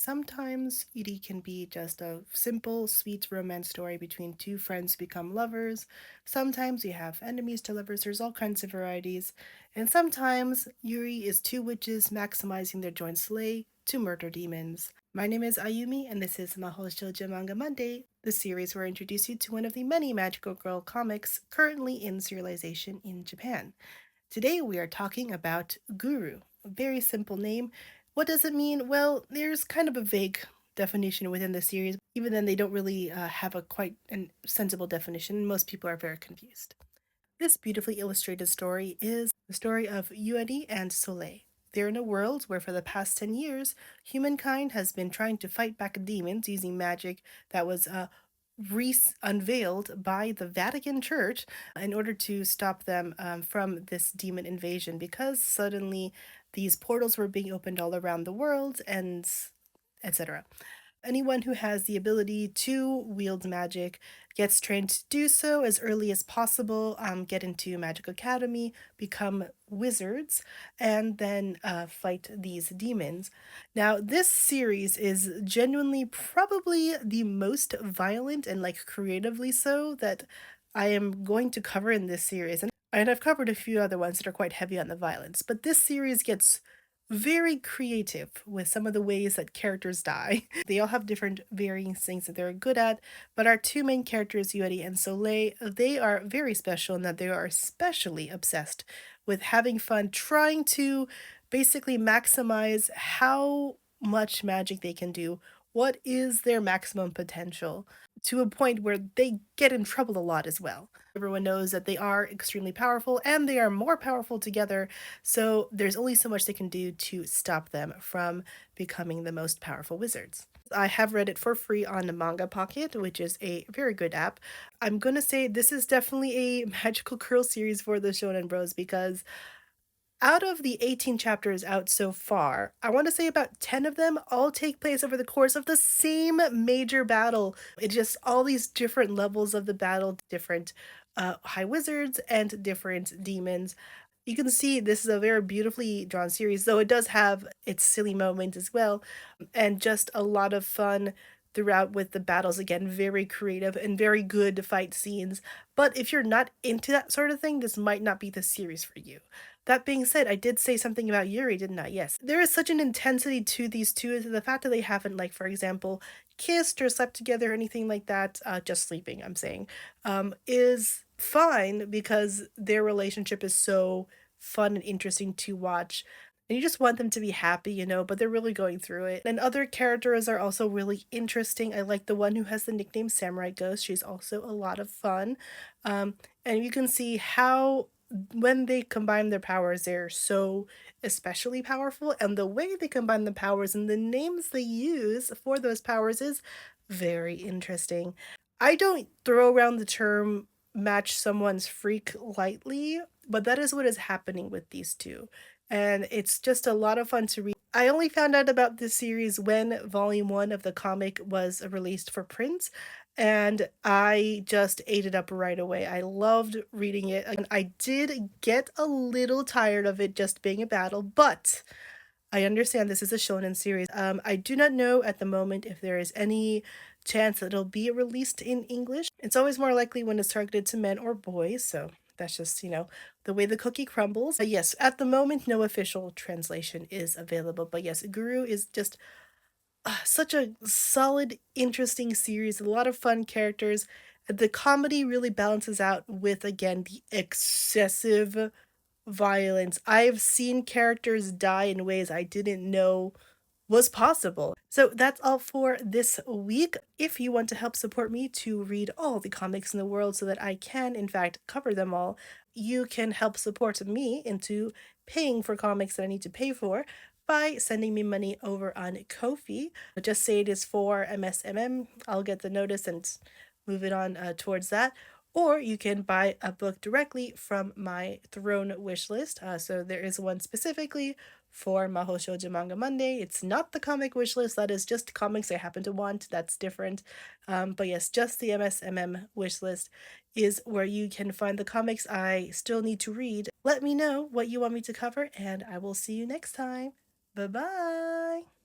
Sometimes Yueri can be just a simple, sweet romance story between two friends who become lovers. Sometimes you have enemies to lovers, there's all kinds of varieties. And sometimes Yueri is two witches maximizing their joint slay to murder demons. My name is Ayumi, and this is Mahou Shoujo Manga Monday, the series where I introduce you to one of the many magical girl comics currently in serialization in Japan. Today we are talking about Guru, a very simple name. What does it mean? Well, there's kind of a vague definition within the series. Even then, they don't really have a quite sensible definition. Most people are very confused. This beautifully illustrated story is the story of Yueri and Soleil. They're in a world where, for the past 10 years, humankind has been trying to fight back demons using magic that was unveiled by the Vatican Church in order to stop them from this demon invasion because suddenly these portals were being opened all around the world and etc. Anyone who has the ability to wield magic gets trained to do so as early as possible, get into Magic Academy, become wizards, and then fight these demons. Now, this series is genuinely probably the most violent and like creatively so that I am going to cover in this series. And I've covered a few other ones that are quite heavy on the violence, but this series gets very creative with some of the ways that characters die. They all have different varying things that they're good at, but our two main characters, Yueri and Soleil, they are very special in that they are especially obsessed with having fun, trying to basically maximize how much magic they can do. What is their maximum potential? To a point where they get in trouble a lot as well. Everyone knows that they are extremely powerful and they are more powerful together, so there's only so much they can do to stop them from becoming the most powerful wizards. I have read it for free on Manga Pocket, which is a very good app. I'm gonna say this is definitely a magical girl series for the Shonen Bros because out of the 18 chapters out so far, I want to say about 10 of them all take place over the course of the same major battle. It's just all these different levels of the battle, different high wizards and different demons. You can see this is a very beautifully drawn series, though it does have its silly moment as well, and just a lot of fun throughout with the battles. Again, very creative and very good fight scenes. But if you're not into that sort of thing, this might not be the series for you. That being said, I did say something about Yueri, didn't I? Yes. There is such an intensity to these two. The fact that they haven't, like, for example, kissed or slept together or anything like that, just sleeping, I'm saying, is fine because their relationship is so fun and interesting to watch. And you just want them to be happy, but they're really going through it. And other characters are also really interesting. I like the one who has the nickname Samurai Ghost. She's also a lot of fun. And you can see how when they combine their powers, they're so especially powerful, and the way they combine the powers and the names they use for those powers is very interesting. I don't throw around the term match someone's freak lightly, but that is what is happening with these two. And it's just a lot of fun to read. I only found out about this series when volume one of the comic was released for print, and I just ate it up right away. I loved reading it, and I did get a little tired of it just being a battle, but I understand this is a shonen series. I do not know at the moment if there is any chance that it'll be released in English. It's always more likely when it's targeted to men or boys, so that's just, the way the cookie crumbles. But yes, at the moment, no official translation is available. But yes, Guru is just such a solid, interesting series, a lot of fun characters. The comedy really balances out with, again, the excessive violence. I've seen characters die in ways I didn't know was possible. So that's all for this week. If you want to help support me to read all the comics in the world so that I can, in fact, cover them all, you can help support me into paying for comics that I need to pay for by sending me money over on Ko-fi. Just say it is for MSMM. I'll get the notice and move it on towards that. Or you can buy a book directly from my Throne wish list. So there is one specifically for Mahou Shoujo Manga Monday. It's not the comic wish list, that is just comics I happen to want. That's different. But yes, just the MSMM wish list is where you can find the comics I still need to read. Let me know what you want me to cover, and I will see you next time. Bye bye!